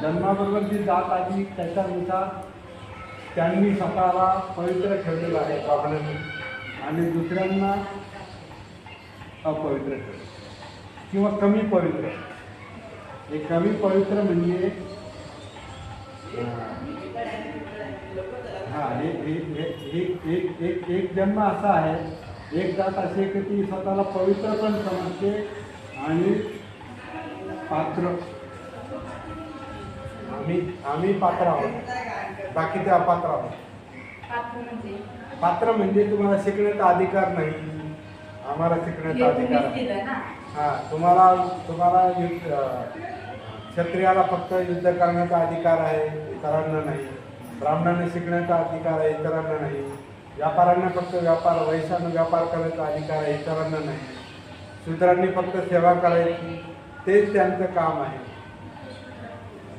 जन्माबरोबर जी जात आली त्याच्यानुसार त्यांनी स्वतःला पवित्र ठेवलेलं आहे ब्राह्मणांनी आणि दुसऱ्यांना अपवित्र ठेवलं किंवा कमी पवित्र. हे कमी पवित्र म्हणजे एक जन्म असा आहे, एक जात अशी की ती स्वतःला पवित्र पण समजते आणि पात्र. आम्ही पात्र आहोत, बाकी ते अपात्र आहोत. पात्र म्हणजे तुम्हाला शिकण्याचा अधिकार नाही, आम्हाला शिकण्याचा अधिकार आहे. तुम्हाला क्षत्रियाला फक्त युद्ध करण्याचा अधिकार आहे, इतरांना नाही. ब्राह्मणांना शिकण्याचा अधिकार आहे, इतरांना नाही. व्यापाऱ्यांना फक्त वैश्यानं व्यापार करण्याचा अधिकार आहे, इतरांना नाही. शूद्रांनी फक्त सेवा करायची, तेच त्यांचं काम आहे.